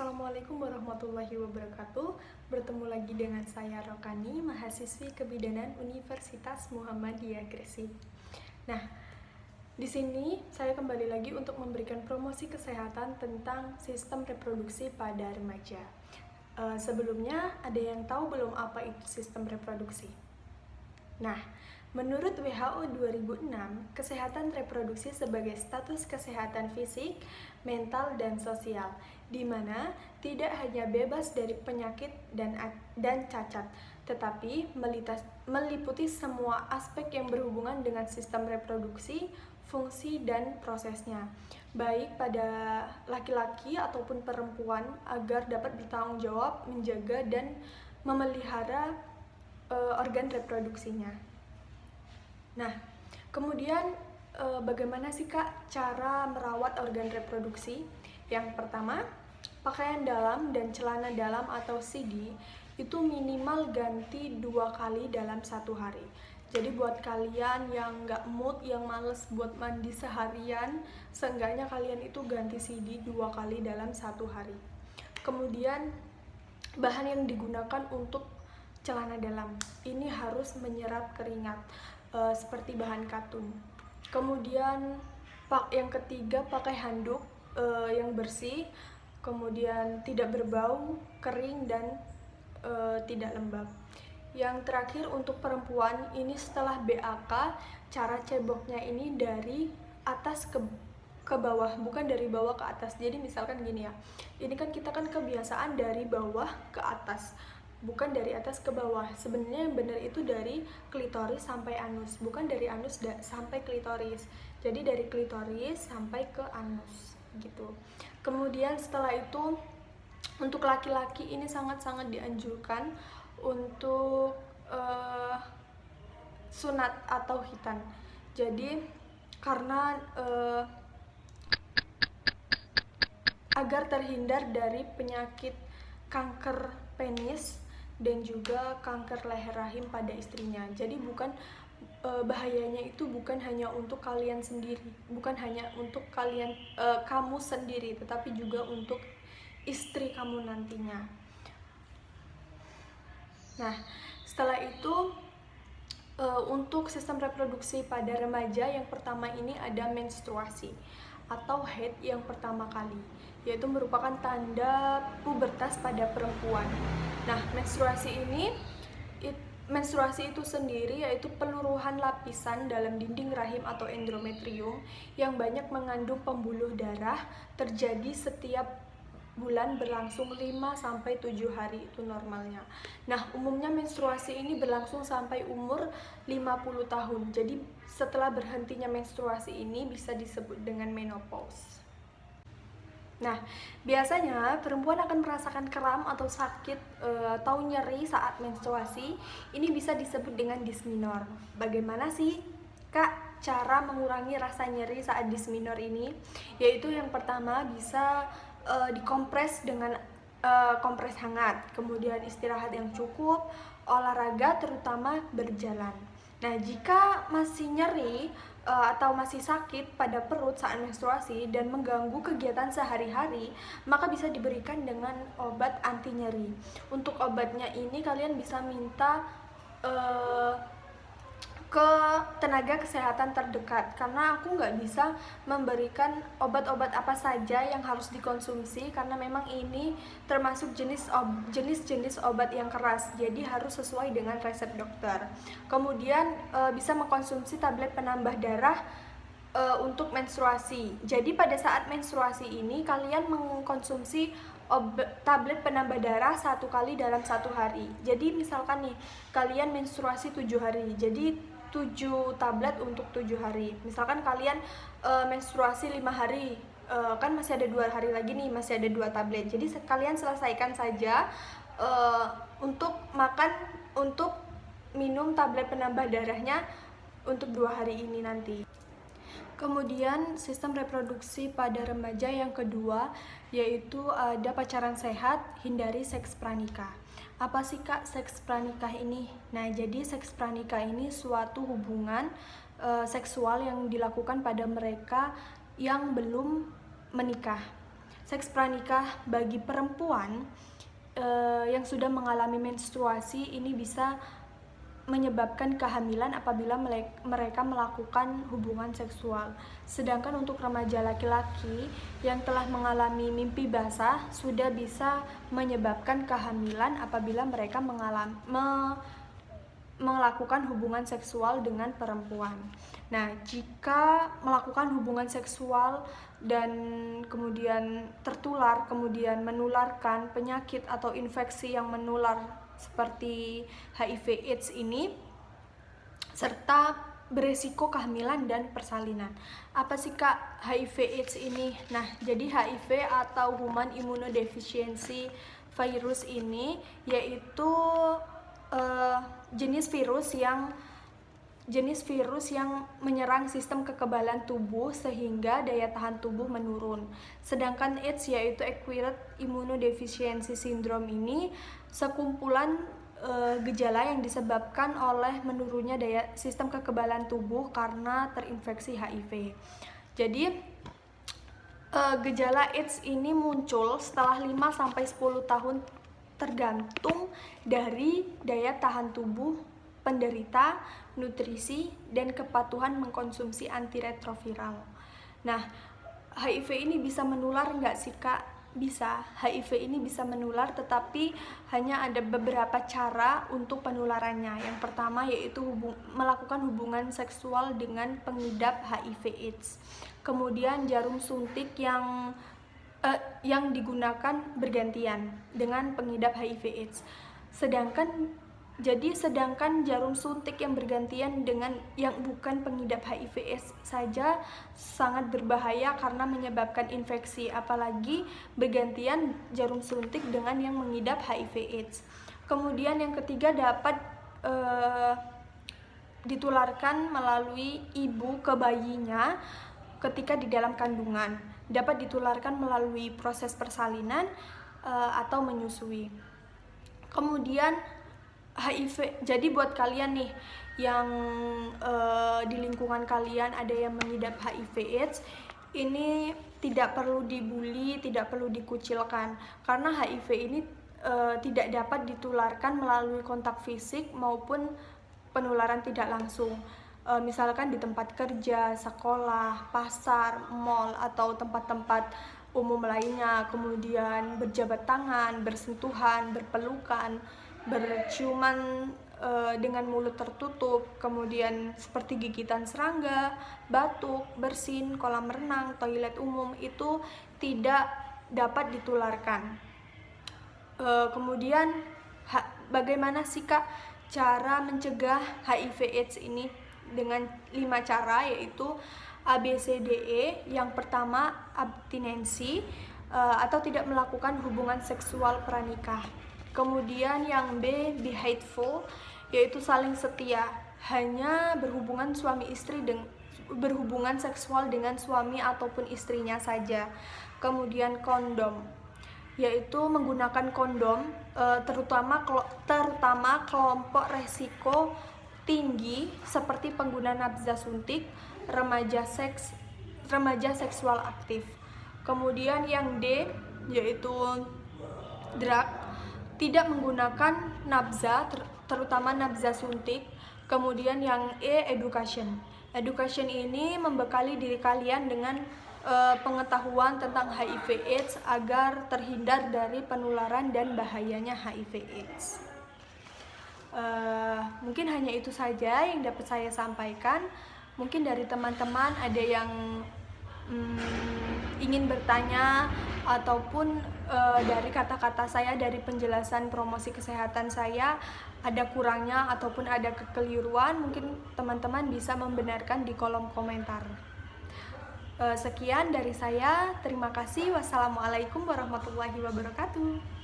Assalamualaikum warahmatullahi wabarakatuh. Bertemu lagi dengan saya Rokani, mahasiswi kebidanan Universitas Muhammadiyah Gresik. Nah, di sini saya kembali lagi untuk memberikan promosi kesehatan tentang sistem reproduksi pada remaja. Sebelumnya, ada yang tahu belum apa itu sistem reproduksi? Nah, menurut WHO 2006, kesehatan reproduksi sebagai status kesehatan fisik, mental, dan sosial, di mana tidak hanya bebas dari penyakit dan cacat, tetapi meliputi semua aspek yang berhubungan dengan sistem reproduksi, fungsi, dan prosesnya, baik pada laki-laki ataupun perempuan, agar dapat bertanggung jawab, menjaga, dan memelihara organ reproduksinya. Nah, kemudian bagaimana sih Kak cara merawat organ reproduksi? Yang pertama, pakaian dalam dan celana dalam atau CD itu minimal ganti 2 kali dalam 1 hari. Jadi buat kalian yang nggak mood, yang males buat mandi seharian, seenggaknya kalian itu ganti CD 2 kali dalam 1 hari. Kemudian bahan yang digunakan untuk celana dalam ini harus menyerap keringat, seperti bahan katun. Kemudian yang ketiga, pakai handuk yang bersih, kemudian tidak berbau, kering, dan tidak lembab. Yang terakhir untuk perempuan, ini setelah BAK, cara ceboknya ini dari atas ke bawah, bukan dari bawah ke atas. Jadi misalkan gini ya, ini kan kita kan kebiasaan dari bawah ke atas, bukan dari atas ke bawah. Sebenarnya yang benar itu dari klitoris sampai anus, bukan dari anus sampai klitoris. Jadi dari klitoris sampai ke anus gitu. Kemudian setelah itu untuk laki-laki ini sangat-sangat dianjurkan untuk sunat atau khitan. Jadi karena agar terhindar dari penyakit kanker penis dan juga kanker leher rahim pada istrinya. Jadi bukan bahayanya itu bukan hanya untuk kalian sendiri, bukan hanya untuk kamu sendiri, tetapi juga untuk istri kamu nantinya. Nah, setelah itu untuk sistem reproduksi pada remaja, yang pertama ini ada menstruasi atau haid yang pertama kali, yaitu merupakan tanda pubertas pada perempuan. Nah, menstruasi itu sendiri yaitu peluruhan lapisan dalam dinding rahim atau endometrium yang banyak mengandung pembuluh darah, terjadi setiap bulan, berlangsung 5-7 hari itu normalnya. Nah, umumnya menstruasi ini berlangsung sampai umur 50 tahun. Jadi setelah berhentinya menstruasi ini bisa disebut dengan menopause. Nah, biasanya perempuan akan merasakan kram atau sakit atau nyeri saat menstruasi. Ini bisa disebut dengan disminor. Bagaimana sih Kak cara mengurangi rasa nyeri saat disminor ini? Yaitu yang pertama bisa dikompres dengan kompres hangat, kemudian istirahat yang cukup, olahraga terutama berjalan. Nah, jika masih nyeri atau masih sakit pada perut saat menstruasi dan mengganggu kegiatan sehari-hari, maka bisa diberikan dengan obat anti nyeri. Untuk obatnya ini kalian bisa minta ke tenaga kesehatan terdekat, karena aku nggak bisa memberikan obat-obat apa saja yang harus dikonsumsi karena memang ini termasuk jenis-jenis obat yang keras, jadi harus sesuai dengan resep dokter. Kemudian bisa mengkonsumsi tablet penambah darah untuk menstruasi. Jadi pada saat menstruasi ini kalian mengkonsumsi tablet penambah darah 1 kali dalam 1 hari. Jadi misalkan nih kalian menstruasi 7 hari, jadi 7 tablet untuk 7 hari. Misalkan kalian menstruasi 5 hari, kan masih ada 2 hari lagi nih, masih ada 2 tablet. Jadi kalian selesaikan saja untuk minum tablet penambah darahnya untuk 2 hari ini nanti. Kemudian sistem reproduksi pada remaja yang kedua yaitu ada pacaran sehat, hindari seks pranikah. Apa sih Kak seks pranikah ini? Nah, jadi seks pranikah ini suatu hubungan seksual yang dilakukan pada mereka yang belum menikah. seks pranikah bagi perempuan yang sudah mengalami menstruasi ini bisa menyebabkan kehamilan apabila mereka melakukan hubungan seksual. Sedangkan untuk remaja laki-laki yang telah mengalami mimpi basah sudah bisa menyebabkan kehamilan apabila mereka melakukan hubungan seksual dengan perempuan. Nah, jika melakukan hubungan seksual dan kemudian tertular, kemudian menularkan penyakit atau infeksi yang menular seperti HIV/AIDS ini, serta beresiko kehamilan dan persalinan. Apa sih Kak HIV/AIDS ini? Nah, jadi HIV atau Human Immunodeficiency Virus ini yaitu jenis virus yang menyerang sistem kekebalan tubuh sehingga daya tahan tubuh menurun. Sedangkan AIDS yaitu Acquired Immunodeficiency Syndrome ini sekumpulan gejala yang disebabkan oleh menurunnya daya sistem kekebalan tubuh karena terinfeksi HIV. Jadi gejala AIDS ini muncul setelah 5-10 tahun tergantung dari daya tahan tubuh penderita, nutrisi, dan kepatuhan mengkonsumsi antiretroviral. Nah, HIV ini bisa menular nggak sih Kak? Bisa, HIV ini bisa menular, tetapi hanya ada beberapa cara untuk penularannya. Yang pertama yaitu melakukan hubungan seksual dengan pengidap HIV/AIDS. Kemudian jarum suntik yang digunakan bergantian dengan pengidap HIV/AIDS. Sedangkan jarum suntik yang bergantian dengan yang bukan pengidap HIV/AIDS saja sangat berbahaya karena menyebabkan infeksi, apalagi bergantian jarum suntik dengan yang mengidap HIV/AIDS. Kemudian yang ketiga dapat ditularkan melalui ibu ke bayinya ketika di dalam kandungan, dapat ditularkan melalui proses persalinan atau menyusui. Kemudian HIV, jadi buat kalian nih yang di lingkungan kalian ada yang mengidap HIV/AIDS, ini tidak perlu dibully, tidak perlu dikucilkan, karena HIV ini tidak dapat ditularkan melalui kontak fisik maupun penularan tidak langsung. Misalkan di tempat kerja, sekolah, pasar, mall, atau tempat-tempat umum lainnya, kemudian berjabat tangan, bersentuhan, berpelukan, berciuman dengan mulut tertutup, kemudian seperti gigitan serangga, batuk, bersin, kolam renang, toilet umum itu tidak dapat ditularkan. Kemudian bagaimana sih Kak cara mencegah HIV/AIDS ini? Dengan 5 cara, yaitu ABCDE. Yang pertama, abstinensi atau tidak melakukan hubungan seksual pranikah. Kemudian yang B, be hateful, yaitu saling setia, hanya berhubungan berhubungan seksual dengan suami ataupun istrinya saja. Kemudian kondom, yaitu menggunakan kondom terutama kelompok resiko tinggi seperti pengguna nafza suntik, remaja seksual aktif. Kemudian yang D yaitu drug, tidak menggunakan nafza terutama nafza suntik. Kemudian yang E, education ini membekali diri kalian dengan pengetahuan tentang HIV/AIDS agar terhindar dari penularan dan bahayanya HIV/AIDS. Mungkin hanya itu saja yang dapat saya sampaikan. Mungkin dari teman-teman ada yang ingin bertanya, ataupun dari kata-kata saya, dari penjelasan promosi kesehatan saya ada kurangnya ataupun ada kekeliruan, mungkin teman-teman bisa membenarkan di kolom komentar. Sekian dari saya, terima kasih. Wassalamualaikum warahmatullahi wabarakatuh.